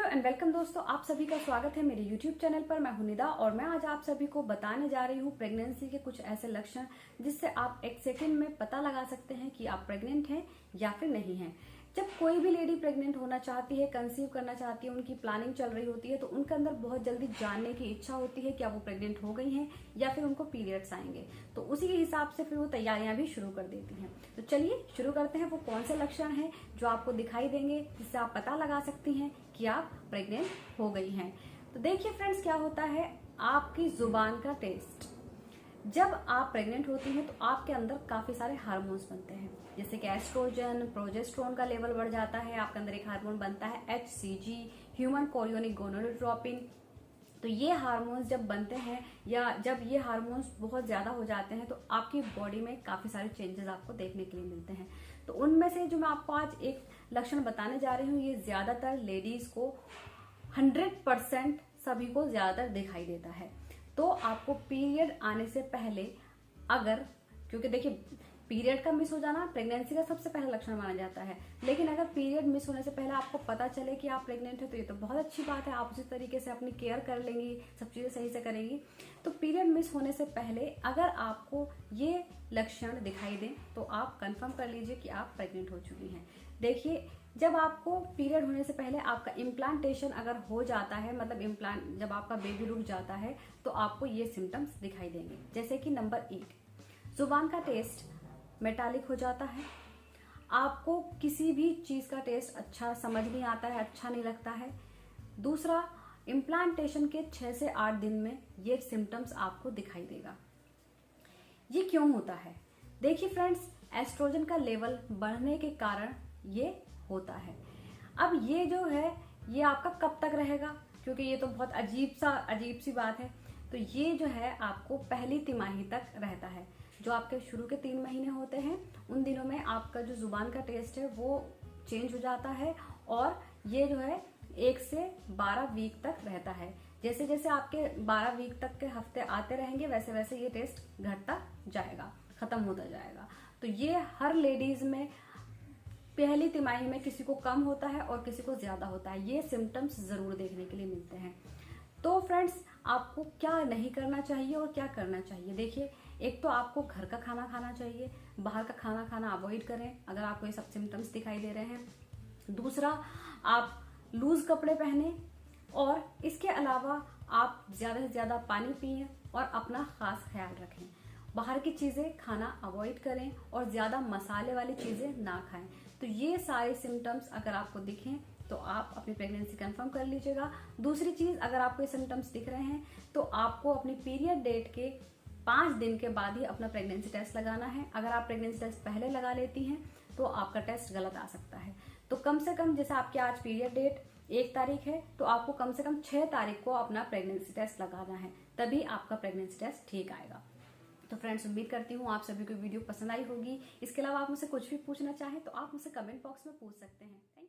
And welcome दोस्तों, आप सभी का स्वागत है मेरे यूट्यूब चैनल पर। मैं हूं निदा और मैं आज आप सभी को बताने जा रही हूं प्रेगनेंसी के कुछ ऐसे लक्षण जिससे आप एक सेकंड में पता लगा सकते हैं कि आप प्रेग्नेंट हैं या फिर नहीं हैं। जब कोई भी लेडी प्रेग्नेंट होना चाहती है, कंसीव करना चाहती है, उनकी प्लानिंग चल रही होती है तो उनके अंदर बहुत जल्दी जानने की इच्छा होती है क्या वो प्रेग्नेंट हो गई हैं या फिर उनको पीरियड्स आएंगे। तो उसी के हिसाब से फिर वो तैयारियां भी शुरू कर देती हैं। तो चलिए शुरू करते हैं। वो कौन से लक्षण हैं जो आपको दिखाई देंगे जिससे आप पता लगा सकती हैं कि आप प्रेग्नेंट हो गई हैं। तो देखिए फ्रेंड्स, क्या होता है, आपकी जुबान का टेस्ट। जब आप प्रेग्नेंट होती हैं तो आपके अंदर काफी सारे हार्मोन्स बनते हैं, जैसे कि एस्ट्रोजन, प्रोजेस्टेरोन का लेवल बढ़ जाता है। आपके अंदर एक हार्मोन बनता है HCG, ह्यूमन कोरियोनिक गोनाडोट्रोपिन। तो ये हार्मोन्स जब बनते हैं या जब ये हार्मोन्स बहुत ज्यादा हो जाते हैं तो आपकी बॉडी में काफी सारे चेंजेस आपको देखने के लिए मिलते हैं। तो उनमें से जो मैं आपको आज एक लक्षण बताने जा रही हूँ, ये ज्यादातर लेडीज को 100% सभी को ज्यादातर दिखाई देता है। तो आपको पीरियड आने से पहले अगर, क्योंकि देखिए पीरियड का मिस हो जाना प्रेगनेंसी का सबसे पहला लक्षण माना जाता है, लेकिन अगर पीरियड मिस होने से पहले आपको पता चले कि आप प्रेग्नेंट है तो ये तो बहुत अच्छी बात है। आप उसी तरीके से अपनी केयर कर लेंगी, सब चीजें सही से करेंगी। तो पीरियड मिस होने से पहले अगर आपको ये लक्षण दिखाई दें तो आप कंफर्म कर लीजिए कि आप प्रेग्नेंट हो चुकी हैं। देखिए, जब आपको पीरियड होने से पहले आपका इम्प्लांटेशन अगर हो जाता है, मतलब इम्प्लांट जब आपका बेबी रुक जाता है तो आपको ये सिम्टम्स दिखाई देंगे। जैसे कि नंबर 1, जुबान का टेस्ट मेटालिक हो जाता है। आपको किसी भी चीज का टेस्ट अच्छा समझ नहीं आता है, अच्छा नहीं लगता है। दूसरा, इम्प्लांटेशन के 6 से 8 दिन में ये सिम्टम्स आपको दिखाई देगा। ये क्यों होता है? देखिए फ्रेंड्स, एस्ट्रोजन का लेवल बढ़ने के कारण ये होता है। अब ये जो है ये आपका कब तक रहेगा, क्योंकि ये तो बहुत अजीब सी बात है। तो ये जो है आपको पहली तिमाही तक रहता है। जो आपके शुरू के 3 महीने होते हैं उन दिनों में आपका जो जुबान का टेस्ट है वो चेंज हो जाता है और ये जो है 1 से 12 वीक तक रहता है। जैसे जैसे आपके 12 वीक तक के हफ्ते आते रहेंगे वैसे वैसे ये टेस्ट घटता जाएगा, खत्म होता जाएगा। तो ये हर लेडीज में पहली तिमाही में किसी को कम होता है और किसी को ज्यादा होता है। ये सिम्टम्स जरूर देखने के लिए मिलते हैं। तो फ्रेंड्स, आपको क्या नहीं करना चाहिए और क्या करना चाहिए? देखिए, एक तो आपको घर का खाना खाना चाहिए, बाहर का खाना खाना अवॉइड करें अगर आपको ये सब सिम्टम्स दिखाई दे रहे हैं। दूसरा, आप लूज कपड़े पहने और इसके अलावा आप ज्यादा से ज्यादा पानी पिए और अपना खास ख्याल रखें। बाहर की चीजें खाना अवॉइड करें और ज्यादा मसाले वाली चीजें ना खाएं। तो ये सारे सिम्टम्स अगर आपको दिखें तो आप अपनी प्रेगनेंसी कंफर्म कर लीजिएगा। दूसरी चीज, अगर आपको ये सिम्टम्स दिख रहे हैं तो आपको अपनी पीरियड डेट के 5 दिन के बाद ही अपना प्रेगनेंसी टेस्ट लगाना है। अगर आप प्रेगनेंसी टेस्ट पहले लगा लेती हैं तो आपका टेस्ट गलत आ सकता है। तो कम से कम, जैसे आपकी आज पीरियड डेट 1 तारीख है तो आपको कम से कम 6 तारीख को अपना प्रेगनेंसी टेस्ट लगाना है, तभी आपका प्रेगनेंसी टेस्ट ठीक आएगा। तो फ्रेंड्स, उम्मीद करती हूँ आप सभी को वीडियो पसंद आई होगी। इसके अलावा आप मुझसे कुछ भी पूछना चाहें तो आप मुझसे कमेंट बॉक्स में पूछ सकते हैं। Thank you.